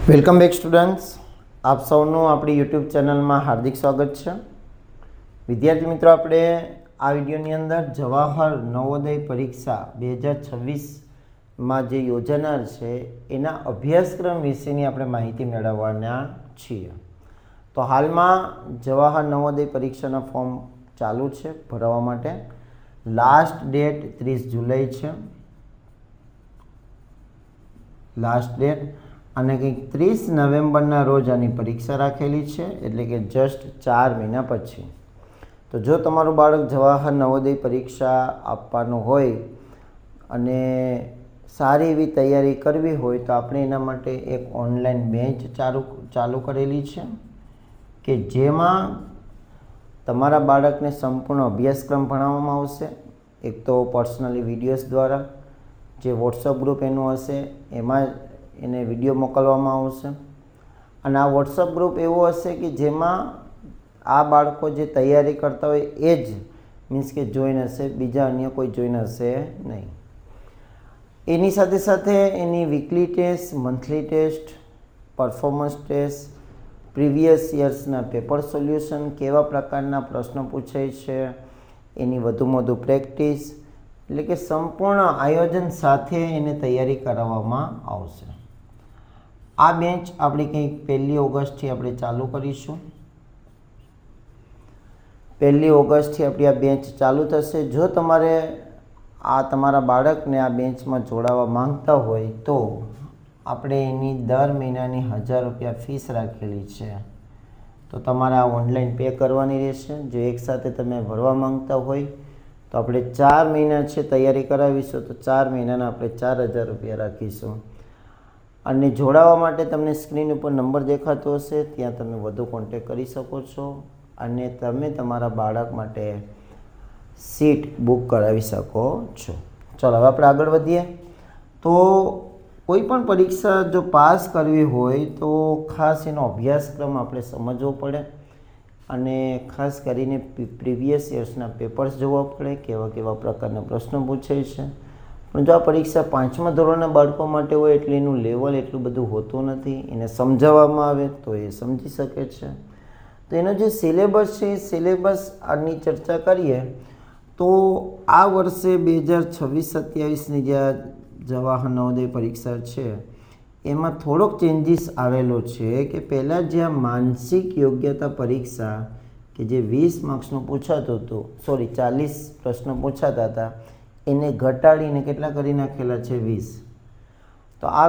Welcome back students, આપ સૌનું આપણી યુટ્યુબ ચેનલમાં હાર્દિક સ્વાગત છે. વિદ્યાર્થી મિત્રો, આપણે આ વિડીયોની અંદર જવાહર નવોદય પરીક્ષા 2026માં જે યોજાનાર છે એના અભ્યાસક્રમ વિશેની આપણે માહિતી મેળવવાના છીએ. તો હાલમાં જવાહર નવોદય પરીક્ષાના ફોર્મ ચાલુ છે ભરવા માટે. લાસ્ટ ડેટ 30 જુલાઈ છે. લાસ્ટ ડેટ અને કંઈક 30 નવેમ્બરના રોજ આની પરીક્ષા રાખેલી છે, એટલે કે જસ્ટ 4 મહિના પછી. તો જો તમારું બાળક જવાહર નવોદય પરીક્ષા આપવાનું હોય અને સારી એવી તૈયારી કરવી હોય તો આપણે એના માટે એક ઓનલાઈન બેન્ચ ચાલુ કરેલી છે કે જેમાં તમારા બાળકને સંપૂર્ણ અભ્યાસક્રમ ભણાવવામાં આવશે. એક તો પર્સનલી વિડીયોઝ દ્વારા, જે વોટ્સઅપ ગ્રુપ એનું હશે એમાં એને વિડીયો મોકલવામાં આવશે. અને આ વોટ્સઅપ ગ્રુપ એવો હશે કે જેમાં આ બાળકો જે તૈયારી કરતા હોય એ જ મીન્સ કે જોઈન હશે, બીજા અન્ય કોઈ જોઈન હશે નહીં. એની સાથે સાથે એની weekly test, monthly test, performance test, previous યર્સના પેપર સોલ્યુશન, કેવા પ્રકારના પ્રશ્નો પૂછાય છે, એની વધુમાં વધુ પ્રેક્ટિસ, એટલે કે સંપૂર્ણ આયોજન સાથે એને તૈયારી કરાવવામાં આવશે. આ બેન્ચ આપણે કંઈક 1 ઓગસ્ટથી આપણે ચાલુ કરીશું. 1 ઓગસ્ટથી આપણી આ બેન્ચ ચાલુ થશે. જો તમારે તમારા બાળકને આ બેન્ચમાં જોડાવા માંગતા હોય તો આપણે એની દર મહિનાની 1000 રૂપિયા ફીસ રાખેલી છે. તો તમારે આ ઓનલાઈન પે કરવાની રહેશે. જો એકસાથે તમે ભરવા માંગતા હોય તો આપણે 4 મહિના છે તૈયારી કરાવીશું, તો 4 મહિનાના આપણે 4000 રૂપિયા રાખીશું. અને જોડાવા માટે તમને સ્ક્રીન ઉપર નંબર દેખાતો હશે, ત્યાં તમે વધુ કોન્ટેક્ટ કરી શકો છો અને તમે તમારા બાળક માટે સીટ બુક કરાવી શકો છો. ચાલો હવે આપણે આગળ વધીએ. તો કોઈ પણ પરીક્ષા જો પાસ કરવી હોય તો ખાસ એનો અભ્યાસક્રમ આપણે સમજવો પડે અને ખાસ કરીને પ્રીવિયસ યર્સના પેપર્સ જોવા પડે, કેવા કેવા પ્રકારના પ્રશ્નો પૂછાય છે. પણ જો આ પરીક્ષા 5મા ધોરણના બાળકો માટે હોય એટલે એનું લેવલ એટલું બધું હોતું નથી. એને સમજાવવામાં આવે તો એ સમજી શકે છે. તો એનો જે સિલેબસ છે એ સિલેબસ આની ચર્ચા કરીએ તો આ વર્ષે 2026-27ની જે જવાહર નવોદય પરીક્ષા છે એમાં થોડોક ચેન્જીસ આવેલો છે કે પહેલાં જે આ માનસિક યોગ્યતા પરીક્ષા કે જે 20 માર્ક્સનું પૂછાતું હતું, 40 પ્રશ્નો પૂછાતા હતા, એને ઘટાડીને કેટલા કરી નાખેલા છે? 20. તો આ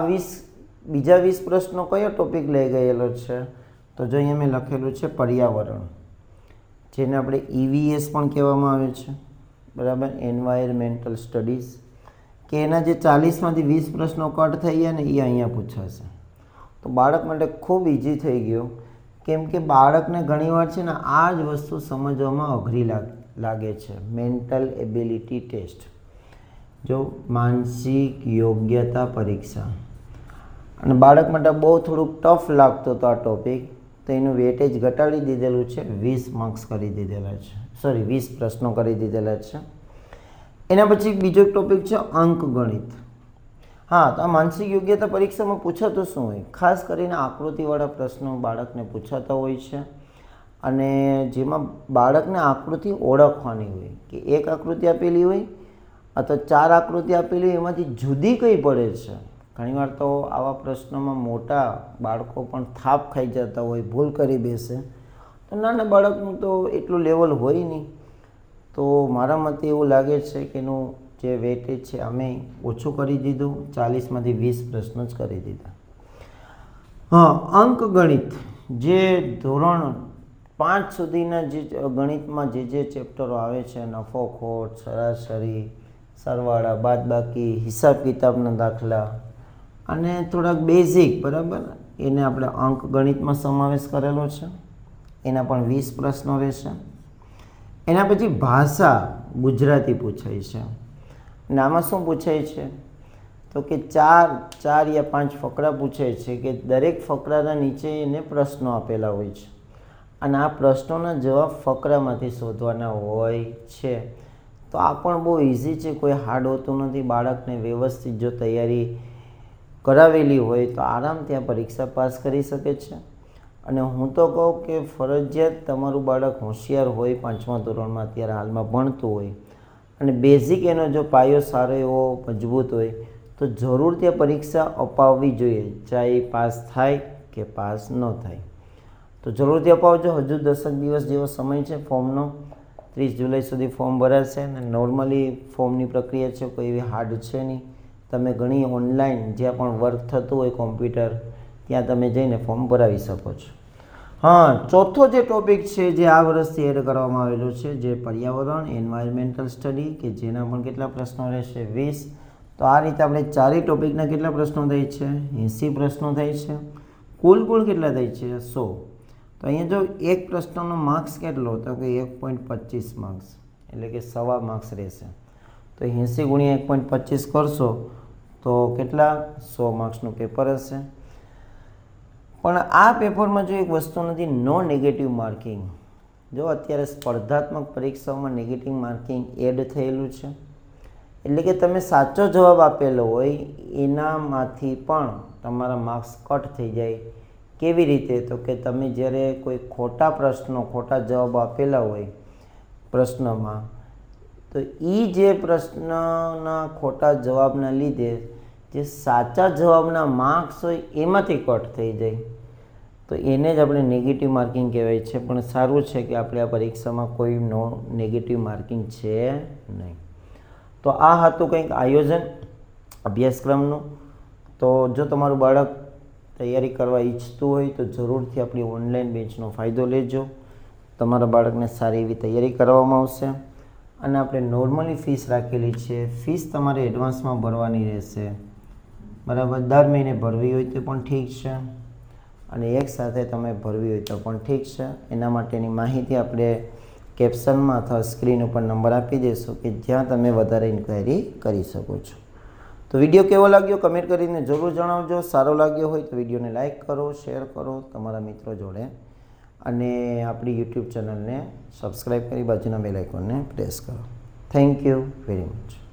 બીજા 20 પ્રશ્નો કયો ટોપિક લઈ ગયેલો છે? તો જો અહીંયા મેં લખેલું છે પર્યાવરણ, જેને આપણે EVS પણ કહેવામાં આવે છે, બરાબર, એન્વાયરમેન્ટલ સ્ટડીઝ. કે એના જે 40માંથી 20 પ્રશ્નો કટ થઈ ગયા ને એ અહીંયા પૂછાશે. તો બાળક માટે ખૂબ ઇઝી થઈ ગયું, કેમ કે બાળકને ઘણીવાર છે ને આ જ વસ્તુ સમજવામાં અઘરી લાગે છે. મેન્ટલ એબિલિટી ટેસ્ટ, જો માનસિક યોગ્યતા પરીક્ષા, અને બાળક માટે બહુ થોડુંક ટફ લાગતો હતો આ ટોપિક, તો એનું વેટેજ ઘટાડી દીધેલું છે, 20 માર્ક્સ કરી દીધેલા છે, 20 પ્રશ્નો કરી દીધેલા છે. એના પછી બીજો ટોપિક છે અંકગણિત. હા, તો આ માનસિક યોગ્યતા પરીક્ષામાં પૂછાતું શું હોય? ખાસ કરીને આકૃતિવાળા પ્રશ્નો બાળકને પૂછાતા હોય છે અને જેમાં બાળકને આકૃતિ ઓળખવાની હોય કે એક આકૃતિ આપેલી હોય અથવા 4 આકૃતિ આપેલી હોય, એમાંથી જુદી કઈ પડે છે. ઘણીવાર તો આવા પ્રશ્નોમાં મોટા બાળકો પણ થાપ ખાઈ જતા હોય, ભૂલ કરી બેસે. તો નાના બાળકનું તો એટલું લેવલ હોય નહીં. તો મારા મતે એવું લાગે છે કે એનું જે વેટેજ છે અમે ઓછું કરી દીધું, 40માંથી 20 પ્રશ્નો જ કરી દીધા. હા, અંકગણિત, જે ધોરણ 5 સુધીના જે ગણિતમાં જે ચેપ્ટરો આવે છે, નફો ખોટ, સરાસરી, સરવાળા, બાદબાકી, હિસાબ કિતાબના દાખલા અને થોડાક બેઝિક, બરાબર, એને આપણે અંકગણિતમાં સમાવેશ કરેલો છે. એના પણ 20 પ્રશ્નો રહેશે. એના પછી ભાષા ગુજરાતી પૂછાય છે. અને આમાં શું પૂછાય છે? તો કે 4 યા 5 ફકરા પૂછાય છે કે દરેક ફકરાના નીચે એને પ્રશ્નો આપેલા હોય છે અને આ પ્રશ્નોના જવાબ ફકરામાંથી શોધવાના હોય છે. તો આ પણ બહુ ઇઝી છે, કોઈ હાર્ડ હોતું નથી. બાળકને વ્યવસ્થિત જો તૈયારી કરાવેલી હોય તો આરામથી આ પરીક્ષા પાસ કરી શકે છે. અને હું તો કહું કે ફરજિયાત તમારું બાળક હોશિયાર હોય, 5મા ધોરણમાં અત્યારે હાલમાં ભણતું હોય અને બેઝિક એનો જો પાયો સારો એવો મજબૂત હોય તો જરૂર તે પરીક્ષા અપાવવી જોઈએ, ચાહે પાસ થાય કે પાસ ન થાય. તો જરૂરથી અપાવજો. હજુ 10 દિવસ જેવો સમય છે ફોર્મનો. 30 જુલાઈ સુધી ફોર્મ ભરાશે અને નોર્મલી ફોર્મની પ્રક્રિયા છે, કોઈ એવી હાર્ડ છે નહીં. તમે ઘણી ઓનલાઈન જ્યાં પણ વર્ક થતું હોય કોમ્પ્યુટર ત્યાં તમે જઈને ફોર્મ ભરાવી શકો છો. હા, ચોથો જે ટોપિક છે જે આ વર્ષથી એડ કરવામાં આવેલો છે, જે પર્યાવરણ એન્વાયરમેન્ટલ સ્ટડી, કે જેના પણ કેટલા પ્રશ્નો રહેશે? 20. તો આ રીતે આપણે ચારેય ટોપિકના કેટલા પ્રશ્નો થાય છે? 80 પ્રશ્નો થાય છે. કુલ કેટલા થાય છે? 100. તો અહીંયા જો એક પ્રશ્નનો માર્ક્સ કેટલો? તો કે 1.25 માર્ક્સ, એટલે કે 1.25 માર્ક્સ રહેશે. તો 80 ગુણ્યા 1.25 કરશો તો કેટલા? 100 માર્ક્સનું પેપર હશે. પણ આ પેપરમાં જો એક વસ્તુ નથી, નો નેગેટિવ માર્કિંગ. જો અત્યારે સ્પર્ધાત્મક પરીક્ષાઓમાં નેગેટિવ માર્કિંગ એડ થયેલું છે, એટલે કે તમે સાચો જવાબ આપેલો હોય એનામાંથી પણ તમારા માર્ક્સ કટ થઈ જાય. કેવી રીતે? તો કે તમે જ્યારે કોઈ ખોટા પ્રશ્નો, ખોટા જવાબ આપેલા હોય પ્રશ્નમાં, તો એ જે પ્રશ્નના ખોટા જવાબના લીધે જે સાચા જવાબના માર્ક્સ હોય એમાંથી કટ થઈ જાય, તો એને જ આપણે નેગેટિવ માર્કિંગ કહેવાય છે. પણ સારું છે કે આપણે આ પરીક્ષામાં કોઈ નેગેટિવ માર્કિંગ છે નહીં. તો આ હતું કંઈક આયોજન અભ્યાસક્રમનું. તો જો તમારું બાળક તૈયારી કરવા ઈચ્છતું હોય તો જરૂરથી આપણી ઓનલાઈન બેચનો ફાયદો લેજો. તમારા બાળકને સારી એવી તૈયારી કરવામાં આવશે. અને આપણે નોર્મલી ફીસ રાખેલી છે, ફીસ તમારે એડવાન્સમાં ભરવાની રહેશે, બરાબર. દર મહિને ભરવી હોય તો પણ ઠીક છે અને એકસાથે તમે ભરવી હોય તો પણ ઠીક છે. એના માટેની માહિતી આપણે કેપ્શનમાં અથવા સ્ક્રીન ઉપર નંબર આપી દઈશું કે જ્યાં તમે વધારે ઇન્ક્વાયરી કરી શકો છો. તો વિડીયો કેવો લાગ્યો કમેન્ટ કરીને જરૂર જણાવજો. સારો લાગ્યો હોય તો વિડીયોને લાઇક કરો, શેર કરો તમારા મિત્રો જોડે અને આપણી યુટ્યુબ ચેનલને સબસ્ક્રાઈબ કરી બાજુના બેલ આઇકોનને પ્રેસ કરો. Thank you very much.